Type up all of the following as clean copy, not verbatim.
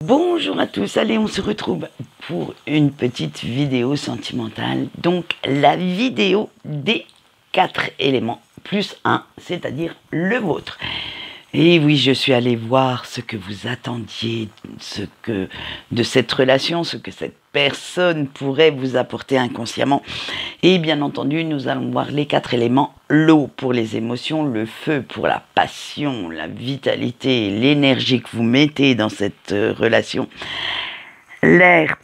Bonjour à tous, allez on se retrouve pour une petite vidéo sentimentale, donc la vidéo des 4 éléments plus un, c'est-à-dire le vôtre. Et oui, je suis allée voir ce que vous attendiez, de cette relation, ce que cette personne pourrait vous apporter inconsciemment. Et bien entendu, nous allons voir les 4 éléments. L'eau pour les émotions, le feu pour la passion, la vitalité, l'énergie que vous mettez dans cette relation. L'air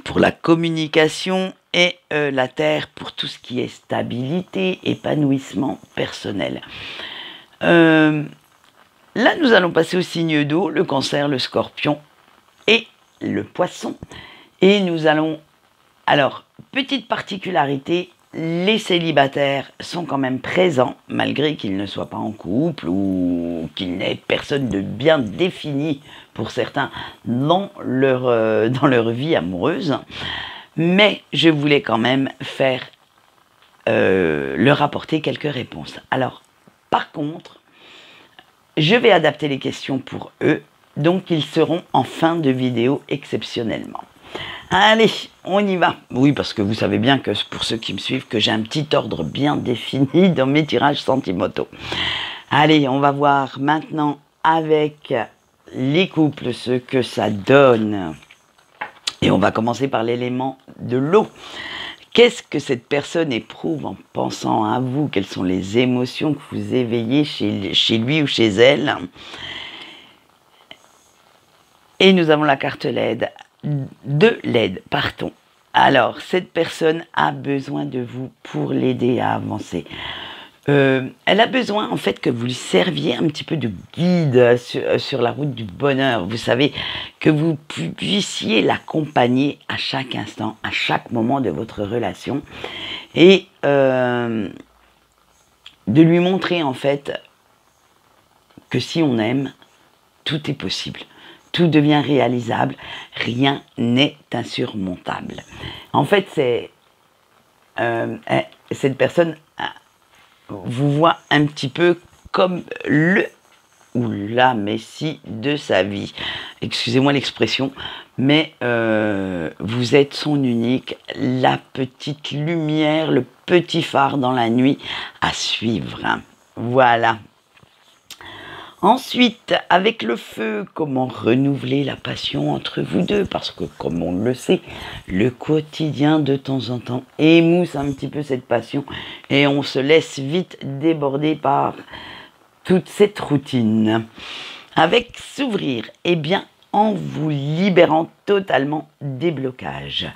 pour la communication et la terre pour tout ce qui est stabilité, épanouissement personnel. Là, nous allons passer au signe d'eau, le cancer, le scorpion et le poisson. Et nous allons... Alors, petite particularité, les célibataires sont quand même présents, malgré qu'ils ne soient pas en couple ou qu'il n'ait personne de bien défini pour certains dans leur vie amoureuse. Mais je voulais quand même leur apporter quelques réponses. Alors, par contre, je vais adapter les questions pour eux, donc ils seront en fin de vidéo exceptionnellement. Allez, on y va. Oui, parce que vous savez bien que pour ceux qui me suivent, que j'ai un petit ordre bien défini dans mes tirages sentimentaux. Allez, on va voir maintenant avec les couples ce que ça donne. Et on va commencer par l'élément de l'eau. Qu'est-ce que cette personne éprouve en pensant à vous? Quelles sont les émotions que vous éveillez chez lui ou chez elle? Et nous avons la carte LED. De l'aide, partons. Alors, cette personne a besoin de vous pour l'aider à avancer. Elle a besoin, en fait, que vous lui serviez un petit peu de guide sur la route du bonheur. Vous savez, que vous puissiez l'accompagner à chaque instant, à chaque moment de votre relation. Et de lui montrer, en fait, que si on aime, tout est possible. Tout devient réalisable, rien n'est insurmontable. En fait, cette personne vous voit un petit peu comme le ou la messie de sa vie. Excusez-moi l'expression, mais vous êtes son unique, la petite lumière, le petit phare dans la nuit à suivre. Voilà. Ensuite, avec le feu, comment renouveler la passion entre vous deux? Parce que, comme on le sait, le quotidien, de temps en temps, émousse un petit peu cette passion et on se laisse vite déborder par toute cette routine. Avec s'ouvrir, eh bien, en vous libérant totalement des blocages,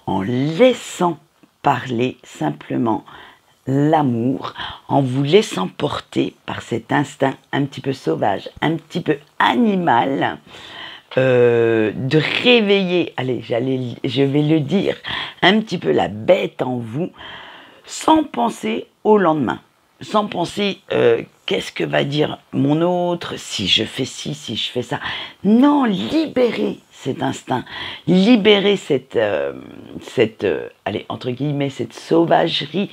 en laissant parler simplement l'amour, en vous laissant porter par cet instinct un petit peu sauvage, un petit peu animal, de réveiller, allez, je vais le dire, un petit peu la bête en vous, sans penser au lendemain, sans penser qu'est-ce que va dire mon autre, si je fais ci, si je fais ça. Non, libérez cet instinct, libérez allez, entre guillemets, cette sauvagerie,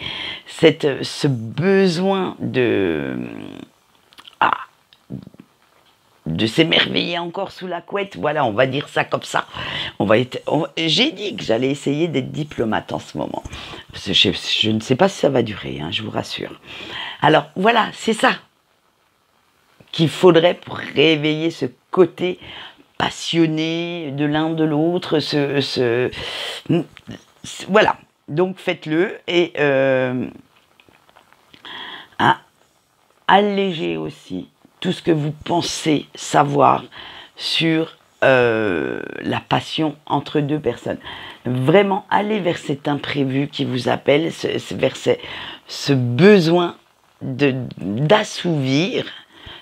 ce besoin de s'émerveiller encore sous la couette. Voilà, on va dire ça comme ça. J'ai dit que j'allais essayer d'être diplomate en ce moment. Je ne sais pas si ça va durer, hein, je vous rassure. Alors, voilà, c'est ça qu'il faudrait pour réveiller ce côté passionné de l'un de l'autre. Voilà, donc faites-le et allégez aussi tout ce que vous pensez savoir sur la passion entre deux personnes. Vraiment, allez vers cet imprévu qui vous appelle, vers ce besoin d'assouvir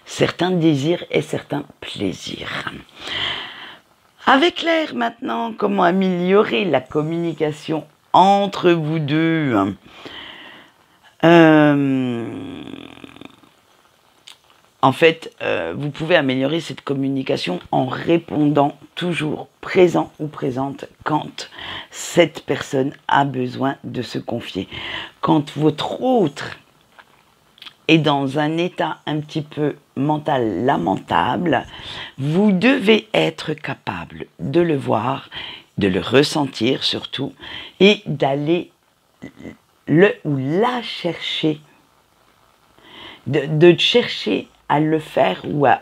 certains désirs et certains plaisirs. Avec l'air maintenant, comment améliorer la communication entre vous deux? En fait, vous pouvez améliorer cette communication en répondant toujours présent ou présente quand cette personne a besoin de se confier. Quand votre autre est dans un état un petit peu mental lamentable, vous devez être capable de le voir, de le ressentir surtout, et d'aller le ou la chercher, de chercher à le faire ou à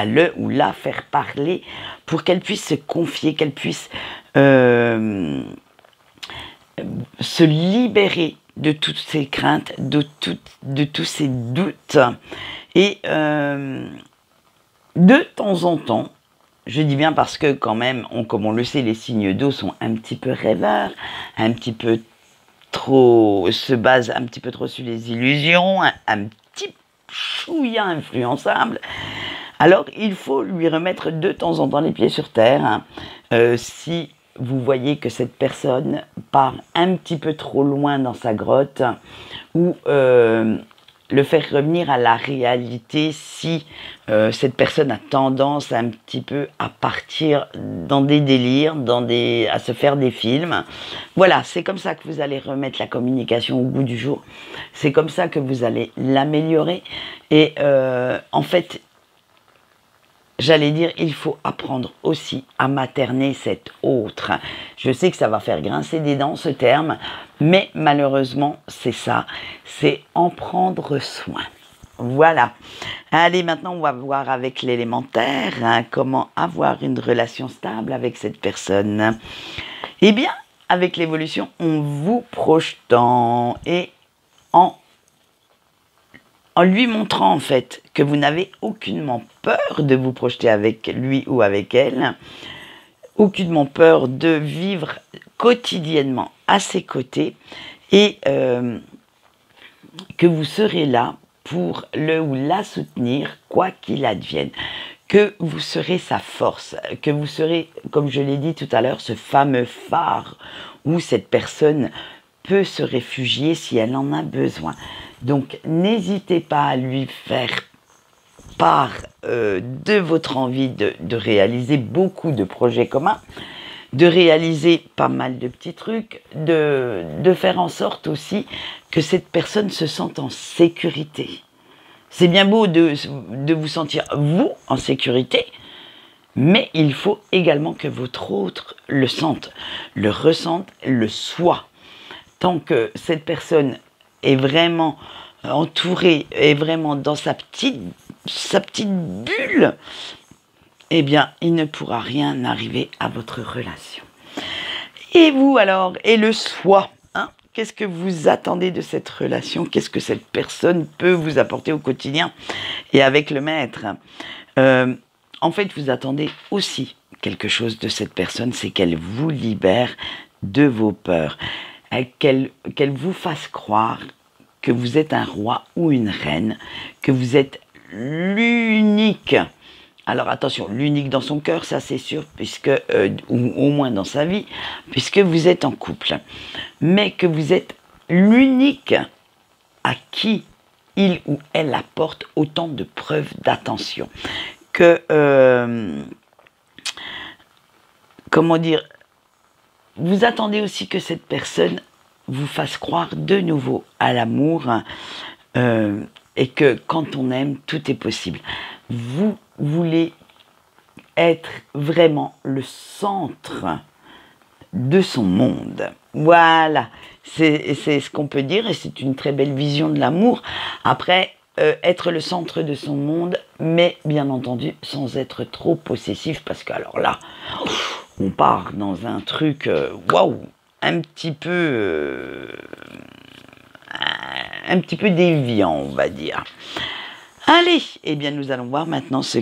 le ou la faire parler pour qu'elle puisse se confier, qu'elle puisse se libérer de toutes ses craintes, de tous ses doutes. Et de temps en temps, je dis bien parce que quand même, comme on le sait, les signes d'eau sont un petit peu rêveurs, un petit peu trop, se basent un petit peu trop sur les illusions, un petit chouïa influençable. Alors, il faut lui remettre de temps en temps les pieds sur terre. Si vous voyez que cette personne part un petit peu trop loin dans sa grotte, ou le faire revenir à la réalité si cette personne a tendance un petit peu à partir dans des délires, à se faire des films. Voilà, c'est comme ça que vous allez remettre la communication au goût du jour. C'est comme ça que vous allez l'améliorer. Et en fait, j'allais dire, il faut apprendre aussi à materner cet autre. Je sais que ça va faire grincer des dents ce terme, mais malheureusement, c'est ça. C'est en prendre soin. Voilà. Allez, maintenant, on va voir avec l'élémentaire comment avoir une relation stable avec cette personne. Eh bien, avec l'évolution, en vous projetant et en lui montrant en fait que vous n'avez aucunement peur de vous projeter avec lui ou avec elle, aucunement peur de vivre quotidiennement à ses côtés et que vous serez là pour le ou la soutenir quoi qu'il advienne, que vous serez sa force, que vous serez, comme je l'ai dit tout à l'heure, ce fameux phare où cette personne peut se réfugier si elle en a besoin. Donc, n'hésitez pas à lui faire part de votre envie de réaliser beaucoup de projets communs, de réaliser pas mal de petits trucs, de faire en sorte aussi que cette personne se sente en sécurité. C'est bien beau de vous sentir, vous, en sécurité, mais il faut également que votre autre le sente, le ressente, le soit. Tant que cette personne est vraiment entourée, est vraiment dans sa petite bulle, eh bien, il ne pourra rien arriver à votre relation. Et vous alors, et le soi, hein, qu'est-ce que vous attendez de cette relation? Qu'est-ce que cette personne peut vous apporter au quotidien et avec le maître? En fait, vous attendez aussi quelque chose de cette personne, c'est qu'elle vous libère de vos peurs. Qu'elle vous fasse croire que vous êtes un roi ou une reine, que vous êtes l'unique. Alors attention, l'unique dans son cœur, ça c'est sûr, puisque ou au moins dans sa vie, puisque vous êtes en couple. Mais que vous êtes l'unique à qui il ou elle apporte autant de preuves d'attention. Que, comment dire, vous attendez aussi que cette personne vous fasse croire de nouveau à l'amour et que quand on aime, tout est possible. Vous voulez être vraiment le centre de son monde. Voilà, c'est ce qu'on peut dire et c'est une très belle vision de l'amour. Après, être le centre de son monde, mais bien entendu sans être trop possessif parce que alors là, on part dans un truc, waouh, un petit peu déviant, on va dire. Allez, eh bien nous allons voir maintenant ce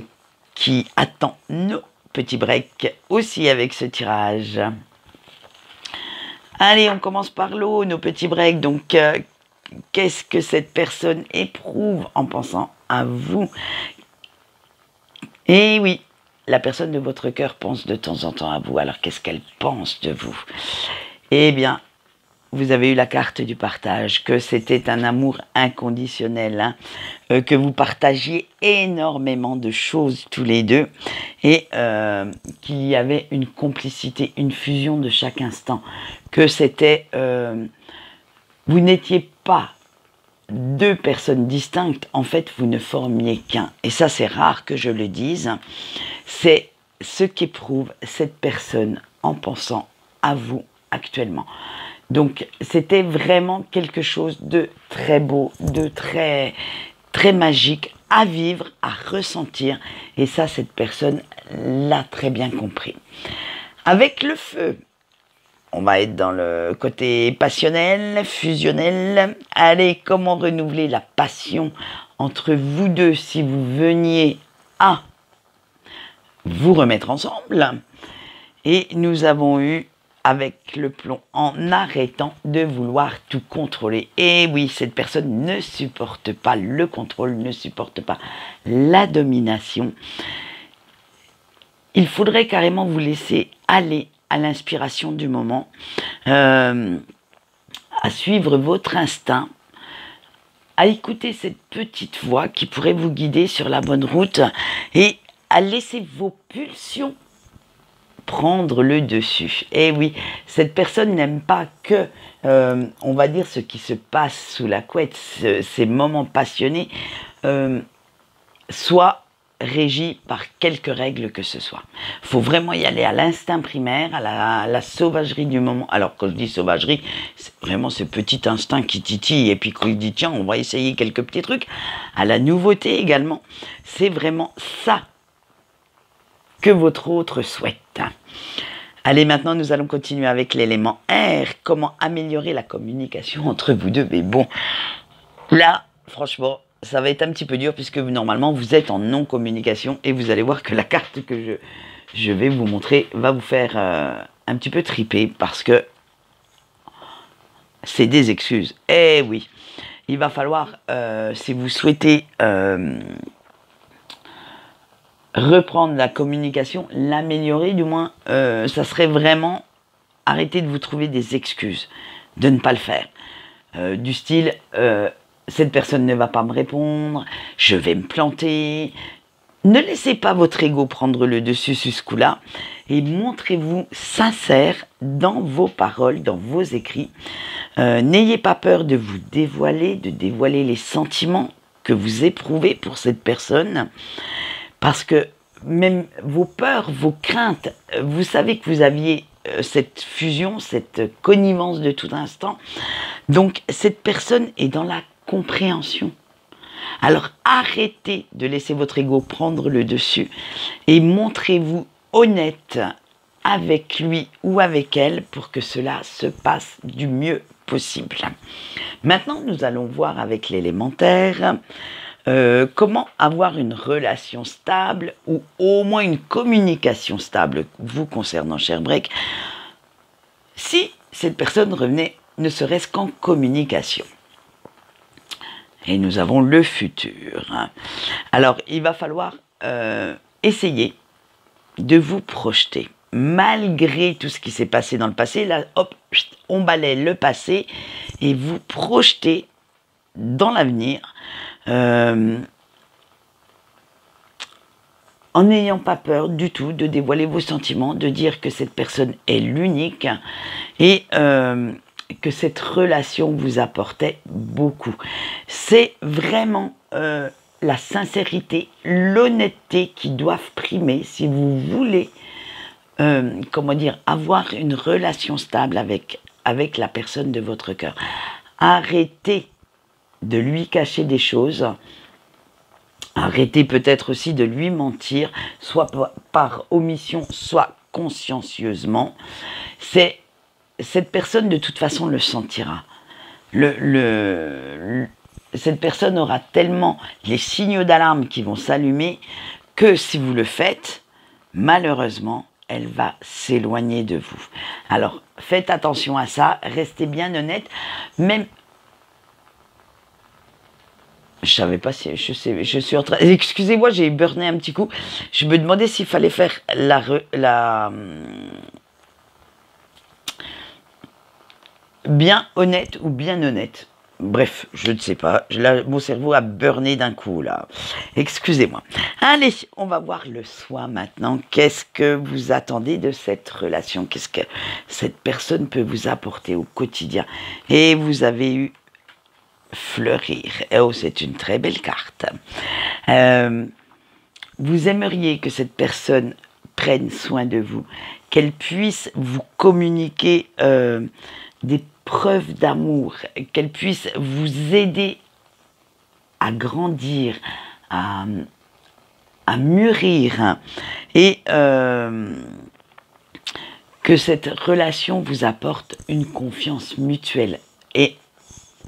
qui attend nos petits breaks aussi avec ce tirage. Allez, on commence par l'eau, nos petits breaks. Donc, qu'est-ce que cette personne éprouve en pensant à vous? Et oui, la personne de votre cœur pense de temps en temps à vous. Alors, qu'est-ce qu'elle pense de vous? Eh bien, vous avez eu la carte du partage, que c'était un amour inconditionnel, hein, que vous partagiez énormément de choses tous les deux et qu'il y avait une complicité, une fusion de chaque instant, que c'était... vous n'étiez pas deux personnes distinctes, en fait, vous ne formiez qu'un. Et ça, c'est rare que je le dise. C'est ce qu'éprouve cette personne en pensant à vous actuellement. Donc, c'était vraiment quelque chose de très beau, de très, très magique à vivre, à ressentir. Et ça, cette personne l'a très bien compris. Avec le feu, on va être dans le côté passionnel, fusionnel. Allez, comment renouveler la passion entre vous deux si vous veniez à vous remettre ensemble? Et nous avons eu avec le plomb en arrêtant de vouloir tout contrôler. Et oui, cette personne ne supporte pas le contrôle, ne supporte pas la domination. Il faudrait carrément vous laisser aller à l'inspiration du moment, à suivre votre instinct, à écouter cette petite voix qui pourrait vous guider sur la bonne route et à laisser vos pulsions prendre le dessus. Et oui, cette personne n'aime pas que, on va dire, ce qui se passe sous la couette, ces moments passionnés, soit régi par quelques règles que ce soit. Il faut vraiment y aller à l'instinct primaire, à la sauvagerie du moment. Alors, quand je dis sauvagerie, c'est vraiment ce petit instinct qui titille et puis qui dit, tiens, on va essayer quelques petits trucs. À la nouveauté également. C'est vraiment ça que votre autre souhaite. Allez, maintenant, nous allons continuer avec l'élément R. Comment améliorer la communication entre vous deux? Mais bon, là, franchement, ça va être un petit peu dur puisque normalement, vous êtes en non-communication et vous allez voir que la carte que je vais vous montrer va vous faire un petit peu triper parce que c'est des excuses. Eh oui, il va falloir, si vous souhaitez reprendre la communication, l'améliorer du moins, ça serait vraiment arrêter de vous trouver des excuses, de ne pas le faire. Du style, cette personne ne va pas me répondre, je vais me planter. Ne laissez pas votre ego prendre le dessus sur ce coup-là et montrez-vous sincère dans vos paroles, dans vos écrits. N'ayez pas peur de vous dévoiler, de dévoiler les sentiments que vous éprouvez pour cette personne. Parce que même vos peurs, vos craintes, vous savez que vous aviez cette fusion, cette connivence de tout instant. Donc, cette personne est dans la compréhension. Alors, arrêtez de laisser votre ego prendre le dessus et montrez-vous honnête avec lui ou avec elle pour que cela se passe du mieux possible. Maintenant, nous allons voir avec l'élémentaire comment avoir une relation stable ou au moins une communication stable vous concernant, cher Break, si cette personne revenait ne serait-ce qu'en communication. Et nous avons le futur. Alors, il va falloir essayer de vous projeter. Malgré tout ce qui s'est passé dans le passé, là, hop, on balaie le passé et vous projetez dans l'avenir en n'ayant pas peur du tout de dévoiler vos sentiments, de dire que cette personne est l'unique et que cette relation vous apportait beaucoup. C'est vraiment la sincérité, l'honnêteté qui doivent primer si vous voulez comment dire, avoir une relation stable avec la personne de votre cœur. Arrêtez de lui cacher des choses. Arrêtez peut-être aussi de lui mentir, soit par omission, soit consciencieusement. Cette personne, de toute façon, le sentira. Cette personne aura tellement les signaux d'alarme qui vont s'allumer que si vous le faites, malheureusement, elle va s'éloigner de vous. Alors, faites attention à ça, restez bien honnête, même... Je savais pas si... Je suis en train... Excusez-moi, j'ai burné un petit coup. Je me demandais s'il fallait faire bien honnête ou bien honnête. Bref, je ne sais pas. Là, mon cerveau a burné d'un coup, là. Excusez-moi. Allez, on va voir le soi maintenant. Qu'est-ce que vous attendez de cette relation? Qu'est-ce que cette personne peut vous apporter au quotidien? Et vous avez eu fleurir. Oh, c'est une très belle carte. Vous aimeriez que cette personne prenne soin de vous, qu'elle puisse vous communiquer des preuves d'amour, qu'elle puisse vous aider à grandir, à mûrir, et que cette relation vous apporte une confiance mutuelle et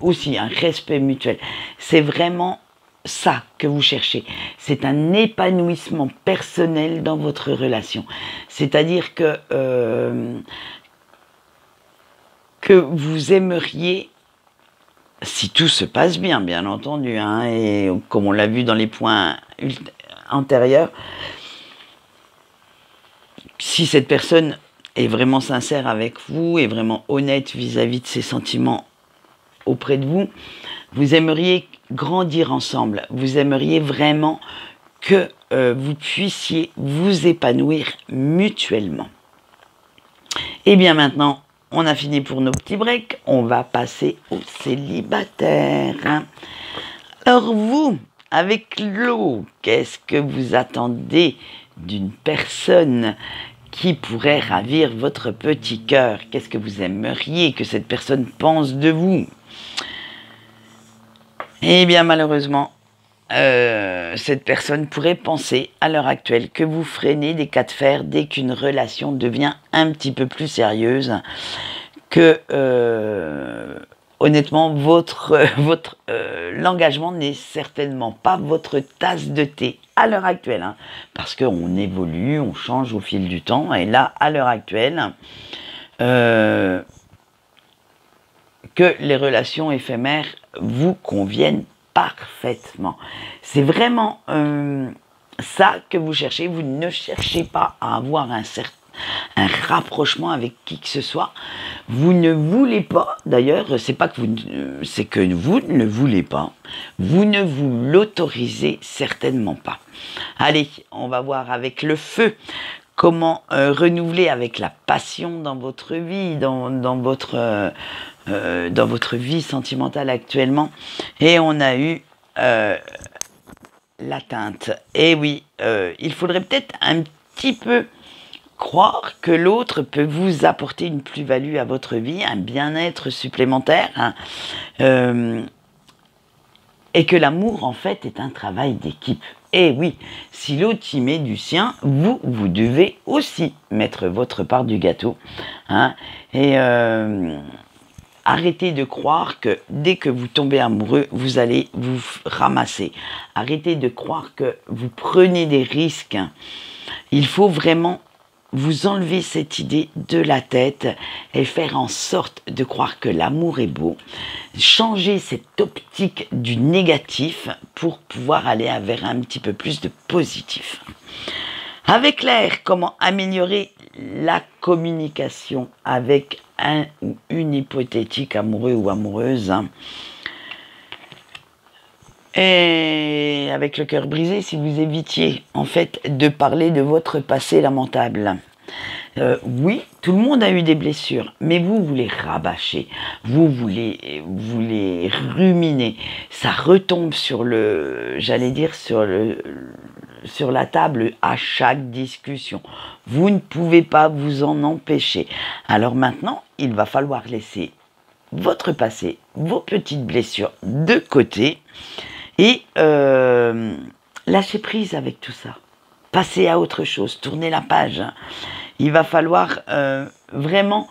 aussi un respect mutuel. C'est vraiment ça que vous cherchez. C'est un épanouissement personnel dans votre relation. C'est-à-dire que vous aimeriez, si tout se passe bien, bien entendu, hein, et comme on l'a vu dans les points antérieurs, si cette personne est vraiment sincère avec vous, est vraiment honnête vis-à-vis de ses sentiments auprès de vous, vous aimeriez grandir ensemble, vous aimeriez vraiment que vous puissiez vous épanouir mutuellement. Et bien maintenant, on a fini pour nos petits breaks, on va passer aux célibataires. Alors vous, avec l'eau, qu'est-ce que vous attendez d'une personne qui pourrait ravir votre petit cœur? Qu'est-ce que vous aimeriez que cette personne pense de vous? Eh bien malheureusement, cette personne pourrait penser à l'heure actuelle que vous freinez des cas de fer dès qu'une relation devient un petit peu plus sérieuse, que honnêtement l'engagement n'est certainement pas votre tasse de thé à l'heure actuelle, hein, parce qu'on évolue, on change au fil du temps, et là à l'heure actuelle, que les relations éphémères vous conviennent parfaitement. C'est vraiment ça que vous cherchez. Vous ne cherchez pas à avoir un rapprochement avec qui que ce soit. Vous ne voulez pas, d'ailleurs, c'est pas que c'est que vous ne voulez pas. Vous ne vous l'autorisez certainement pas. Allez, on va voir avec le feu. Comment renouveler avec la passion dans votre vie, dans votre vie sentimentale actuellement. Et on a eu l'atteinte. Et oui, il faudrait peut-être un petit peu croire que l'autre peut vous apporter une plus-value à votre vie, un bien-être supplémentaire, hein, et que l'amour, en fait, est un travail d'équipe. Et oui, si l'autre y met du sien, vous devez aussi mettre votre part du gâteau, hein, et arrêtez de croire que dès que vous tombez amoureux, vous allez vous ramasser. Arrêtez de croire que vous prenez des risques. Il faut vraiment vous enlever cette idée de la tête et faire en sorte de croire que l'amour est beau. Changer cette optique du négatif pour pouvoir aller vers un petit peu plus de positif. Avec l'air, comment améliorer la communication avec un ou une hypothétique amoureux ou amoureuse. Et avec le cœur brisé, si vous évitiez en fait de parler de votre passé lamentable. Oui, tout le monde a eu des blessures, mais vous les rabâchez, vous les ruminez. Ça retombe sur sur la table à chaque discussion. Vous ne pouvez pas vous en empêcher. Alors maintenant, il va falloir laisser votre passé, vos petites blessures de côté et lâcher prise avec tout ça. Passer à autre chose, tourner la page. Il va falloir vraiment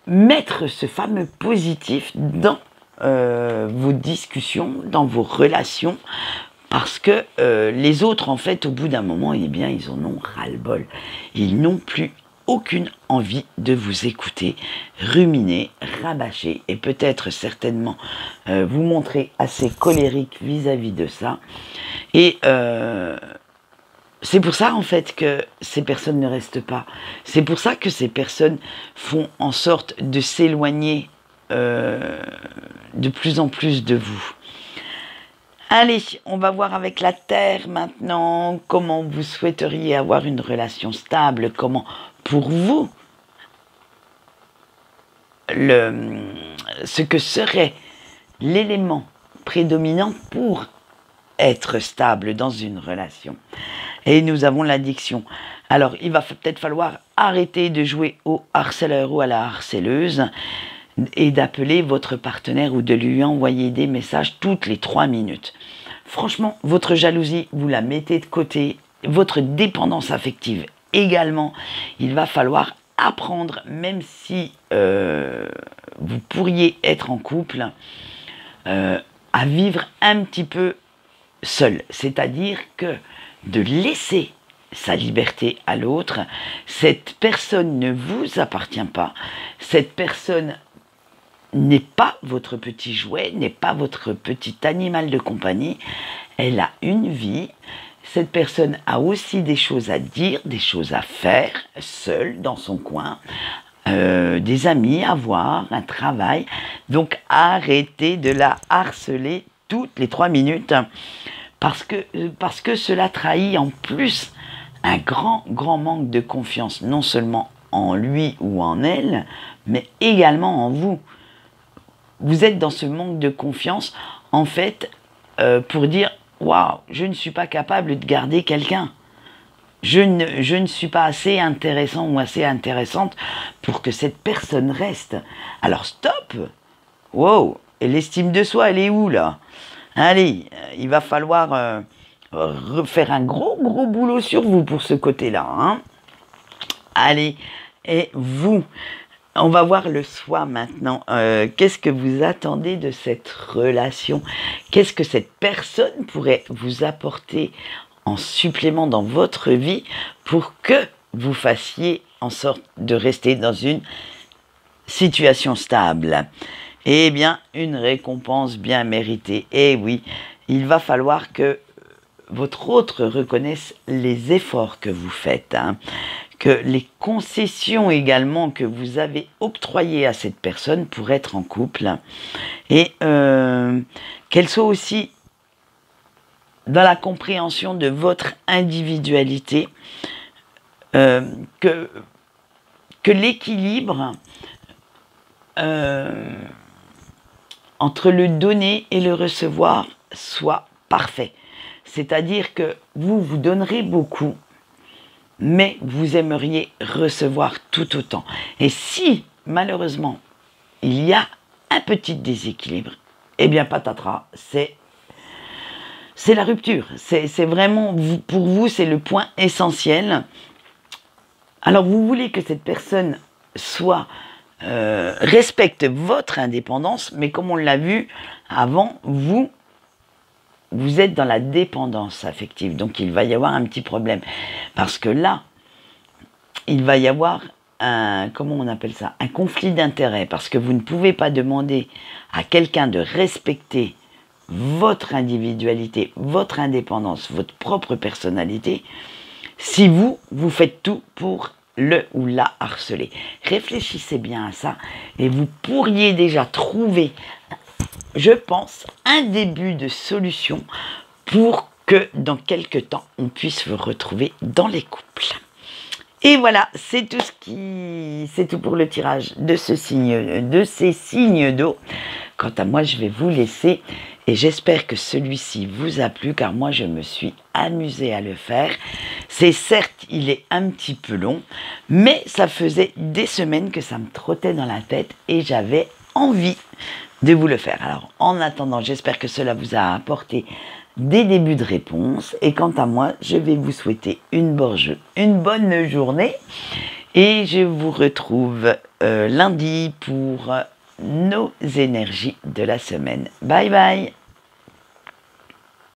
mettre ce fameux positif dans vos discussions, dans vos relations, parce que les autres, en fait, au bout d'un moment, eh bien, ils en ont ras-le-bol. Ils n'ont plus aucune envie de vous écouter, ruminer, rabâcher et peut-être certainement vous montrer assez colérique vis-à-vis de ça. Et c'est pour ça en fait que ces personnes ne restent pas. C'est pour ça que ces personnes font en sorte de s'éloigner de plus en plus de vous. Allez, on va voir avec la Terre maintenant comment vous souhaiteriez avoir une relation stable, comment pour vous ce que serait l'élément prédominant pour être stable dans une relation. Et nous avons l'addiction. Alors, il va peut-être falloir arrêter de jouer au harceleur ou à la harceleuse et d'appeler votre partenaire ou de lui envoyer des messages toutes les 3 minutes. Franchement, votre jalousie, vous la mettez de côté. Votre dépendance affective également. Il va falloir apprendre, même si vous pourriez être en couple, à vivre un petit peu seul. C'est-à-dire que de laisser sa liberté à l'autre, cette personne ne vous appartient pas, cette personne n'est pas votre petit jouet, n'est pas votre petit animal de compagnie, elle a une vie, cette personne a aussi des choses à dire, des choses à faire, seule, dans son coin, des amis à voir, un travail, donc arrêtez de la harceler toutes les 3 minutes, parce que cela trahit en plus un grand manque de confiance, non seulement en lui ou en elle, mais également en vous. Vous êtes dans ce manque de confiance, en fait, pour dire « Waouh, je ne suis pas capable de garder quelqu'un. Je ne suis pas assez intéressant ou assez intéressante pour que cette personne reste. » Alors stop. Wow, et l'estime de soi, elle est où là? Allez, il va falloir faire un gros boulot sur vous pour ce côté-là. Hein. Allez, et vous, on va voir le soi maintenant. Qu'est-ce que vous attendez de cette relation? Qu'est-ce que cette personne pourrait vous apporter en supplément dans votre vie pour que vous fassiez en sorte de rester dans une situation stable? Eh bien, une récompense bien méritée. Eh oui, il va falloir que votre autre reconnaisse les efforts que vous faites, hein, que les concessions également que vous avez octroyées à cette personne pour être en couple, et qu'elle soit aussi dans la compréhension de votre individualité, que l'équilibre entre le donner et le recevoir soit parfait. C'est-à-dire que vous donnerez beaucoup, mais vous aimeriez recevoir tout autant. Et si, malheureusement, il y a un petit déséquilibre, eh bien, patatras, c'est la rupture. C'est vraiment, pour vous, c'est le point essentiel. Alors, vous voulez que cette personne respecte votre indépendance, mais comme on l'a vu avant, vous êtes dans la dépendance affective, donc il va y avoir un petit problème, parce que là, il va y avoir un conflit d'intérêts, parce que vous ne pouvez pas demander à quelqu'un de respecter votre individualité, votre indépendance, votre propre personnalité, si vous faites tout pour le ou la harceler. Réfléchissez bien à ça et vous pourriez déjà trouver, je pense, un début de solution pour que dans quelques temps, on puisse vous retrouver dans les couples. Et voilà, c'est tout pour le tirage de ces signes d'eau. Quant à moi, je vais vous laisser et j'espère que celui-ci vous a plu car moi, je me suis amusée à le faire. C'est certes, il est un petit peu long, mais ça faisait des semaines que ça me trottait dans la tête et j'avais envie de vous le faire. Alors, en attendant, j'espère que cela vous a apporté des débuts de réponse. Et quant à moi, je vais vous souhaiter une bonne journée. Et je vous retrouve lundi pour nos énergies de la semaine. Bye bye!